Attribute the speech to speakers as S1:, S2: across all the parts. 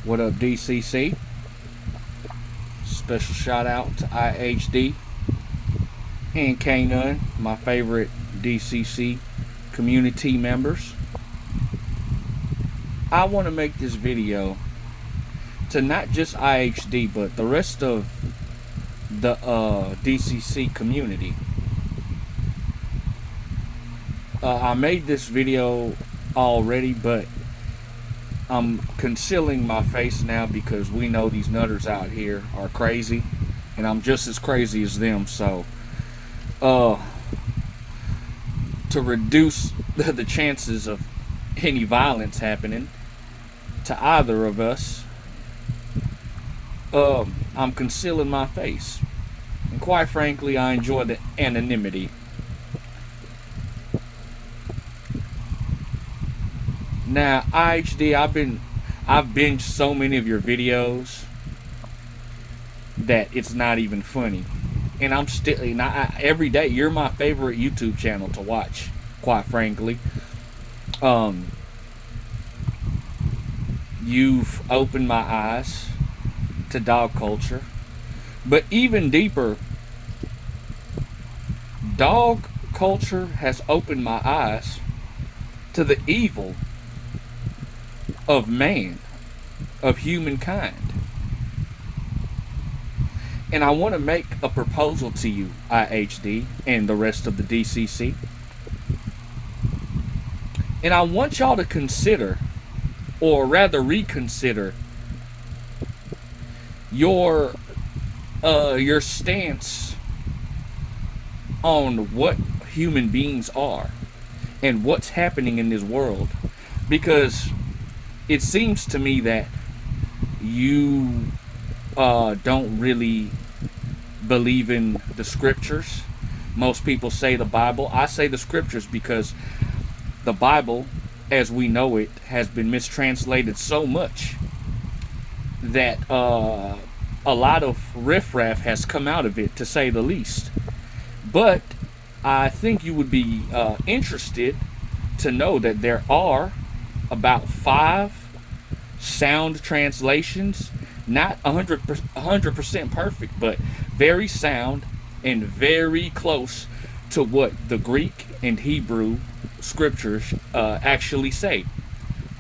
S1: What up, DCC? Special shout out to IHD and K-Nun, my favorite DCC community members. I want to make this video to not just IHD, but the rest of the DCC community. I made this video already, but I'm concealing my face now because we know these nutters out here are crazy, and I'm just as crazy as them. So to reduce the chances of any violence happening to either of us, I'm concealing my face. And quite frankly, I enjoy the anonymity. Now, IHD, I've binged so many of your videos that it's not even funny. And I'm still, every day, you're my favorite YouTube channel to watch, quite frankly. You've opened my eyes to dog culture. But even deeper, dog culture has opened my eyes to the evil of man, of humankind. And I want to make a proposal to you, IHD, and the rest of the DCC. And I want y'all to consider, or rather reconsider, your stance on what human beings are and what's happening in this world. Because it seems to me that you don't really believe in the scriptures. Most people say the Bible. I say the scriptures because the Bible, as we know it, has been mistranslated so much that a lot of riffraff has come out of it, to say the least. But I think you would be interested to know that there are about 5 sound translations, not 100% perfect, but very sound and very close to what the Greek and Hebrew scriptures actually say,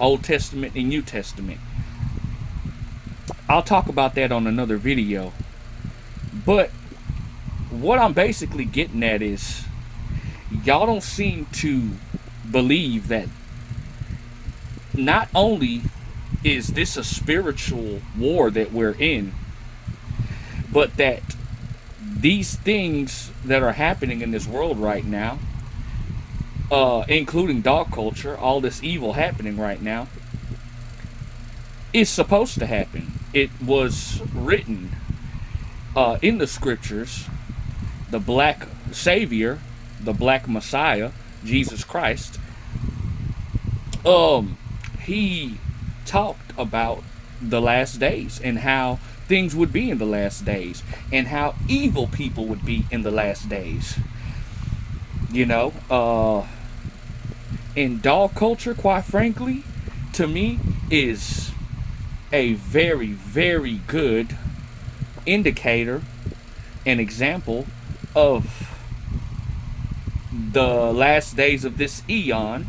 S1: Old Testament and New Testament. I'll talk about that on another video. But what I'm basically getting at is, y'all don't seem to believe that not only is this a spiritual war that we're in, but that these things that are happening in this world right now, including dog culture, all this evil happening right now, is supposed to happen. It was written in the scriptures. The black savior, the black Messiah, Jesus Christ, he talked about the last days and how things would be in the last days and how evil people would be in the last days. You know, and dog culture, quite frankly, to me, is a very, very good indicator, an example of the last days of this eon,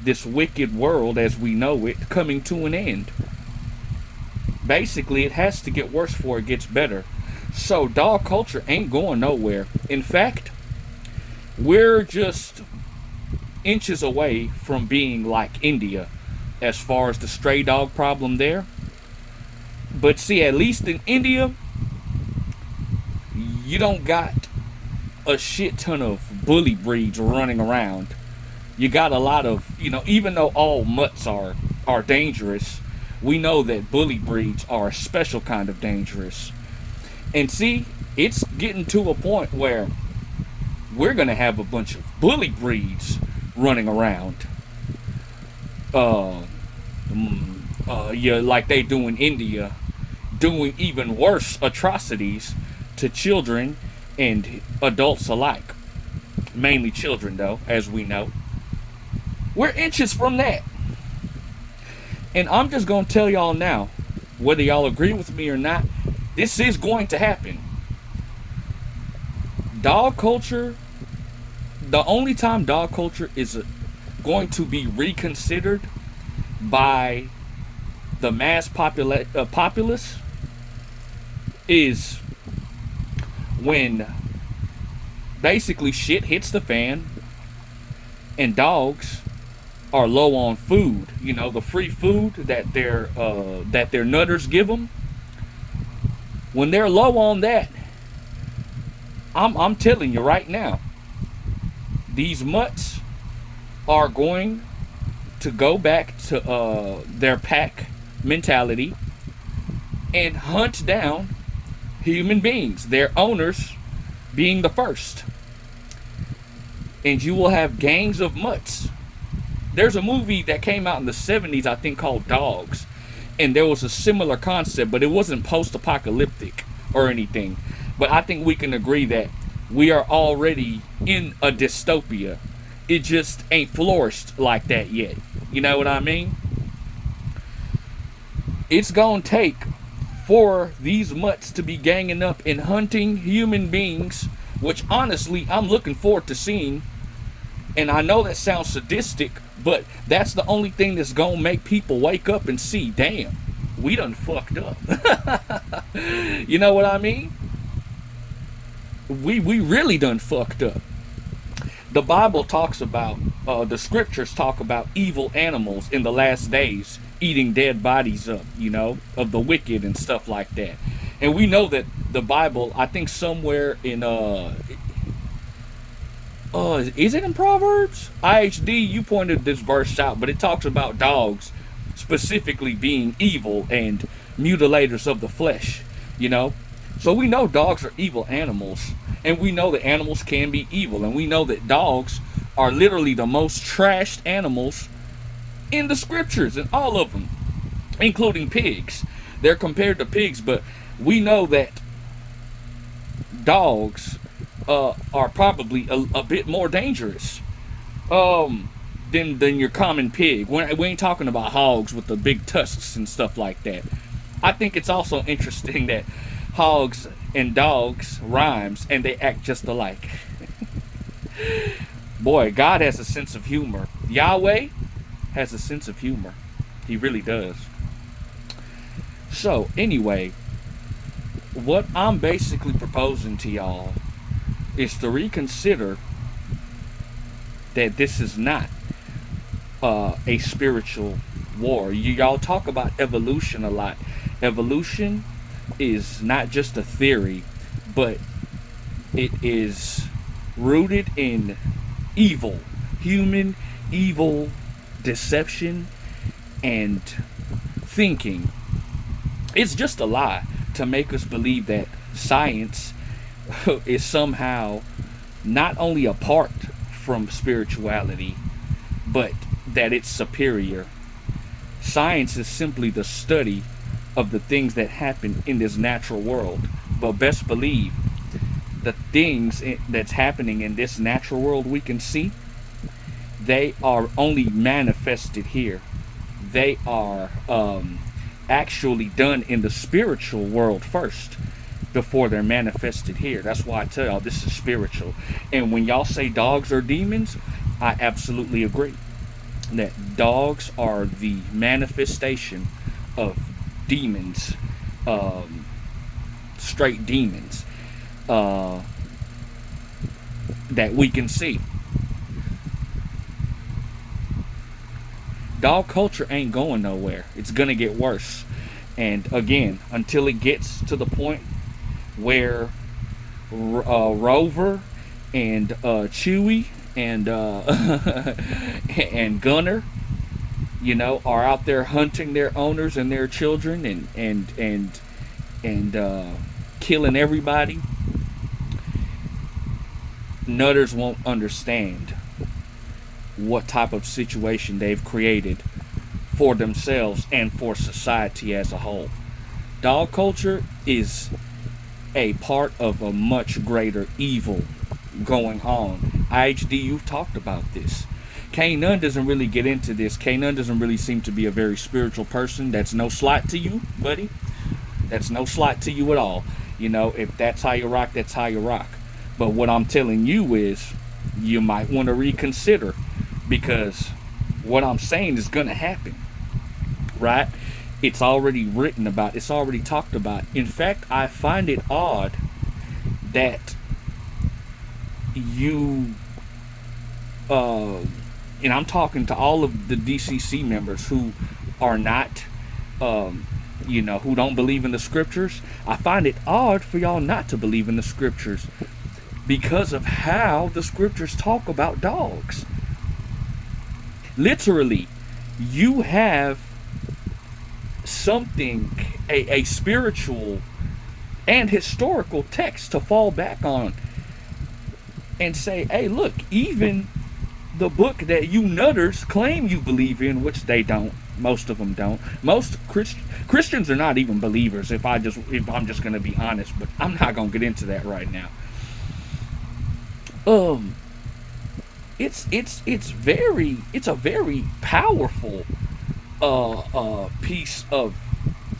S1: this wicked world as we know it, coming to an end. Basically, it has to get worse before it gets better. So dog culture ain't going nowhere. In fact, we're just inches away from being like India as far as the stray dog problem there. But see, at least in India, you don't got a shit ton of bully breeds running around. You got a lot of, even though all mutts are dangerous, we know that bully breeds are a special kind of dangerous. And see, it's getting to a point where we're going to have a bunch of bully breeds running around. Like they do in India, doing even worse atrocities to children and adults alike. Mainly children, though, as we know. We're inches from that. And I'm just going to tell y'all now, whether y'all agree with me or not, this is going to happen. Dog culture, the only time dog culture is going to be reconsidered by the mass populace is when basically shit hits the fan and dogs are low on food. You know, the free food that their nutters give them. When they're low on that, I'm telling you right now, these mutts are going to go back to their pack mentality and hunt down human beings, their owners being the first. And you will have gangs of mutts. There's a movie that came out in the 70s, I think, called Dogs. And there was a similar concept, but it wasn't post-apocalyptic or anything. But I think we can agree that we are already in a dystopia. It just ain't flourished like that yet. You know what I mean? It's gonna take for these mutts to be ganging up and hunting human beings, which honestly I'm looking forward to seeing. And I know that sounds sadistic, but that's the only thing that's gonna make people wake up and see, damn, we done fucked up. You know what I mean? We really done fucked up. The Bible talks about, the scriptures talk about evil animals in the last days eating dead bodies up, you know, of the wicked and stuff like that. And we know that the Bible, I think somewhere in, is it in Proverbs? IHD, you pointed this verse out, but it talks about dogs specifically being evil and mutilators of the flesh, you know. So we know dogs are evil animals, and we know that animals can be evil, and we know that dogs are literally the most trashed animals in the scriptures, and all of them, including pigs. They're compared to pigs, but we know that dogs are probably a bit more dangerous than your common pig. We ain't talking about hogs with the big tusks and stuff like that. I think it's also interesting that hogs and dogs rhymes and they act just alike. Boy, God has a sense of humor. Yahweh has a sense of humor. He really does. So, anyway, what I'm basically proposing to y'all is to reconsider that this is not a spiritual war. Y'all talk about evolution a lot. Evolution is not just a theory, but it is rooted in evil, human evil, deception, and thinking. It's just a lie to make us believe that science is somehow not only apart from spirituality, but that it's superior. Science is simply the study of the things that happen in this natural world. But best believe the things that's happening in this natural world we can see, they are only manifested here. They are actually done in the spiritual world first before they're manifested here. That's why I tell y'all this is spiritual. And when y'all say dogs are demons, I absolutely agree that dogs are the manifestation of demons, straight demons, that we can see. Dog culture ain't going nowhere. It's gonna get worse. And again, until it gets to the point where Rover and Chewy and and Gunner, you know, are out there hunting their owners and their children and killing everybody, nutters won't understand what type of situation they've created for themselves and for society as a whole. Dog culture is a part of a much greater evil going on. IHD, you've talked about this. Kanan doesn't really get into this. Kanan doesn't really seem to be a very spiritual person. That's no slight to you, buddy. That's no slight to you at all. If that's how you rock, that's how you rock. But what I'm telling you is, you might want to reconsider, because what I'm saying is going to happen, right? It's already written about. It's already talked about. In fact, I find it odd that you, and I'm talking to all of the DCC members who are not, who don't believe in the scriptures. I find it odd for y'all not to believe in the scriptures, because of how the scriptures talk about dogs. Literally, you have something, a spiritual and historical text to fall back on and say, hey, look, even the book that you nutters claim you believe in, which they don't. Most of them don't. Most Christians are not even believers, if I'm just going to be honest, but I'm not going to get into that right now. It's a very powerful piece of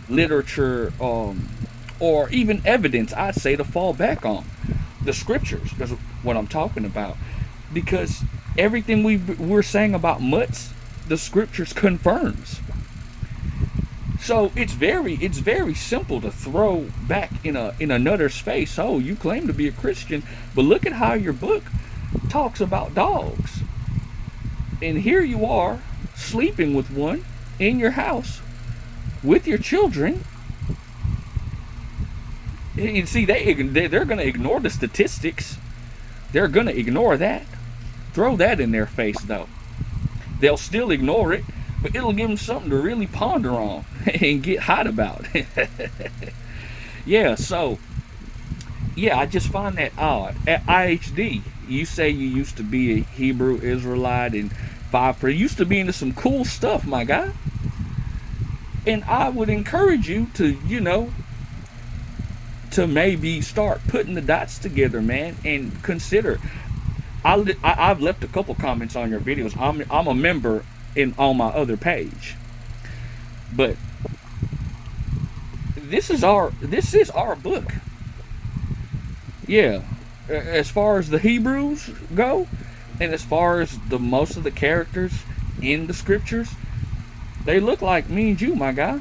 S1: literature, or even evidence, I'd say, to fall back on. The scriptures is what I'm talking about, because everything we're saying about mutts, the scriptures confirms. So it's very simple to throw back in a nutter's face. Oh, you claim to be a Christian, but look at how your book talks about dogs. And here you are, sleeping with one in your house with your children. And see, they're going to ignore the statistics. They're going to ignore that. Throw that in their face, though. They'll still ignore it, but it'll give them something to really ponder on and get hot about. Yeah, so, yeah, I just find that odd. At IHD, you say you used to be a Hebrew Israelite and used to be into some cool stuff, my guy. And I would encourage you to, to maybe start putting the dots together, man, and consider. I've left a couple comments on your videos. I'm a member on my other page, but this is our book. Yeah, as far as the Hebrews go, and as far as most of the characters in the scriptures, they look like me and you, my guy.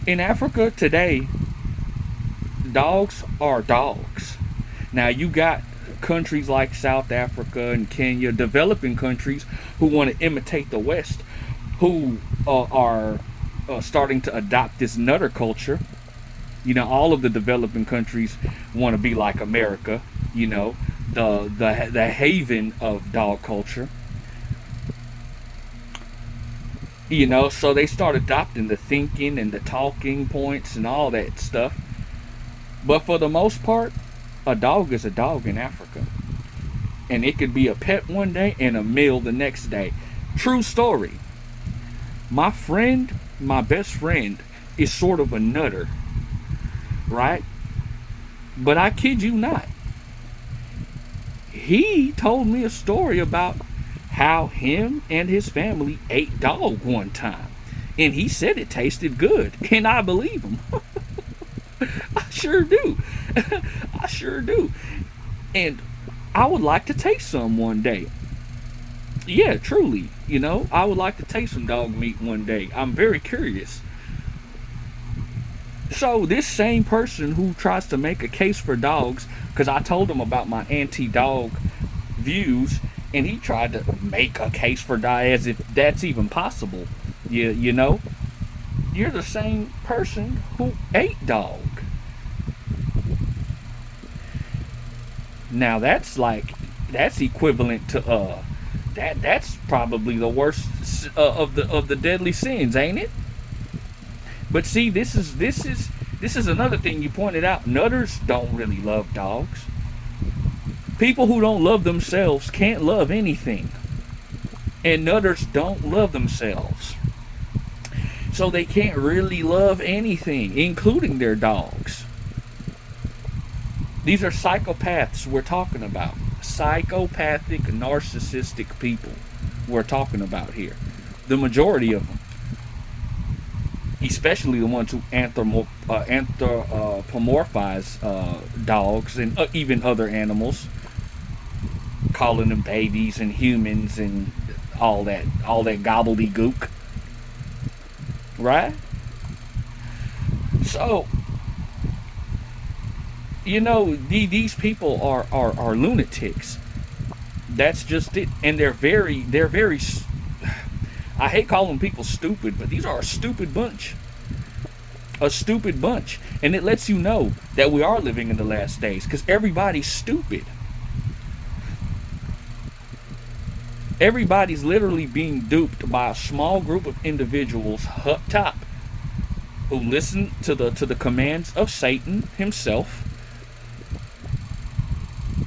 S1: In Africa today, dogs are dogs. Now you got countries like South Africa and Kenya, developing countries, who want to imitate the West, who are starting to adopt this nutter culture. All of the developing countries want to be like America, the haven of dog culture. So they start adopting the thinking and the talking points and all that stuff. But for the most part, a dog is a dog in Africa. And it could be a pet one day and a meal the next day. True story. My best friend, is sort of a nutter. Right? But I kid you not. He told me a story about how him and his family ate dog one time. And he said it tasted good. And I believe him. I sure do. I sure do. And I would like to taste some one day. Yeah, truly. I would like to taste some dog meat one day. I'm very curious. So this same person who tries to make a case for dogs, because I told him about my anti-dog views, and he tried to make a case for dogs as if that's even possible. You know? You're the same person who ate dog. Now that's equivalent to that's probably the worst of the deadly sins, ain't it? But see, this is another thing you pointed out. Nutters don't really love dogs. People who don't love themselves can't love anything. And nutters don't love themselves. So they can't really love anything, including their dogs. These are psychopaths we're talking about. psychopathic, narcissistic people we're talking about here. The majority of them, especially the ones who anthropomorphize dogs and even other animals, calling them babies and humans and all that gobbledygook, right? So, you know, these people are lunatics. That's just it. And they're very, I hate calling people stupid, but these are a stupid bunch. A stupid bunch. And it lets you know that we are living in the last days, because everybody's stupid. Everybody's literally being duped by a small group of individuals up top who listen to the commands of Satan himself,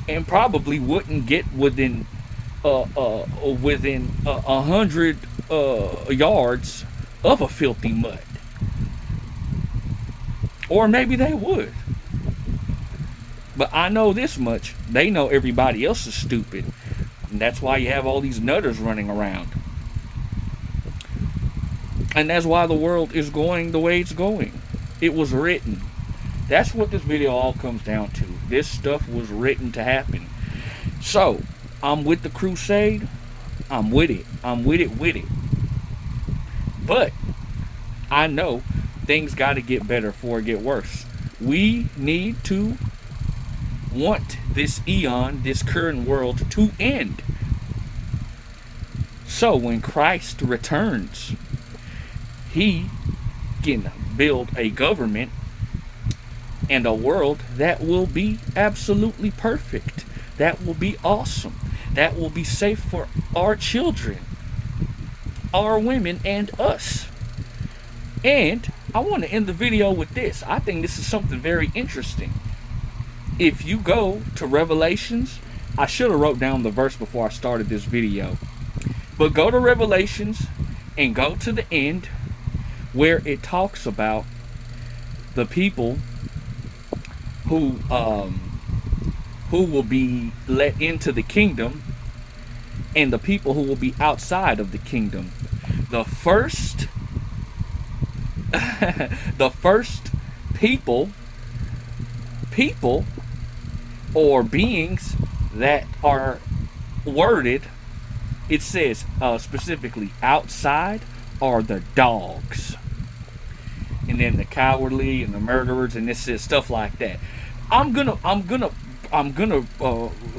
S1: and probably wouldn't get within 100 yards of a filthy mud. Or maybe they would. But I know this much: they know everybody else is stupid. And that's why you have all these nutters running around. And that's why the world is going the way it's going. It was written. That's what this video all comes down to. This stuff was written to happen. So, I'm with the crusade. I'm with it. I'm with it. But I know things got to get better before it get worse. We need to want this eon, this current world, to end. So when Christ returns, he can build a government and a world that will be absolutely perfect. That will be awesome. That will be safe for our children, our women, and us. And I want to end the video with this. I think this is something very interesting. If you go to Revelations, I should have wrote down the verse before I started this video. But go to Revelations and go to the end where it talks about the people who will be let into the kingdom and the people who will be outside of the kingdom. The first people or beings that are worded, it says specifically outside, are the dogs, and then the cowardly and the murderers, and this is stuff like that. I'm gonna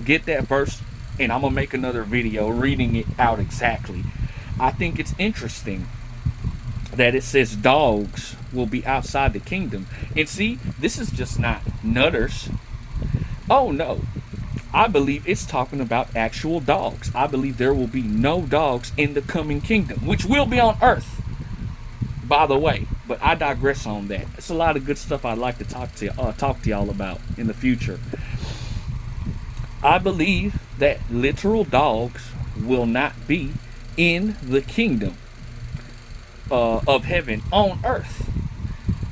S1: get that verse, and I'm gonna make another video reading it out exactly. I think it's interesting that it says dogs will be outside the kingdom. And see, this is just not nutters. Oh no, I believe it's talking about actual dogs. I believe there will be no dogs in the coming kingdom, which will be on earth, by the way. But I digress on that. It's a lot of good stuff I'd like to talk to y'all about in the future. I believe that literal dogs will not be in the kingdom of heaven on earth.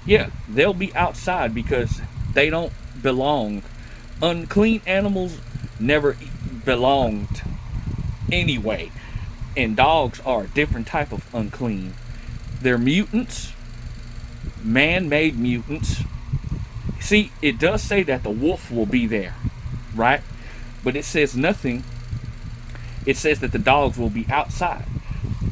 S1: Yeah, they'll be outside because they don't belong. Unclean animals never belonged anyway. And dogs are a different type of unclean. They're mutants, man-made mutants. See, it does say that the wolf will be there, right? But it says nothing. It says that the dogs will be outside.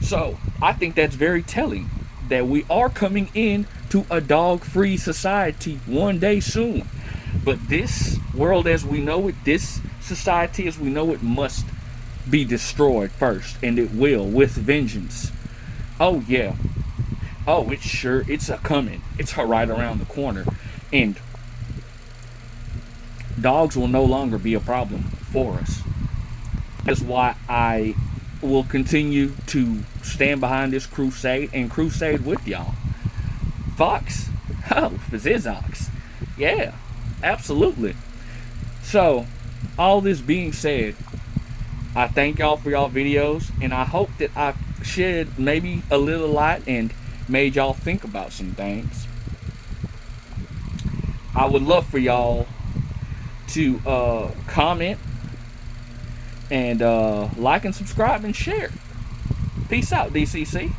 S1: So I think that's very telling that we are coming in to a dog-free society one day soon. But this world as we know it, this society as we know it, must be destroyed first, and it will, with vengeance. Oh yeah. Oh, it's a coming. It's right around the corner. And dogs will no longer be a problem for us. That's why I will continue to stand behind this crusade and crusade with y'all. Fox. Oh, Fizzox. Yeah, absolutely. So, all this being said, I thank y'all for y'all videos, and I hope that I've shed maybe a little light and made y'all think about some things. I would love for y'all to comment And like and subscribe and share. Peace out, DCC.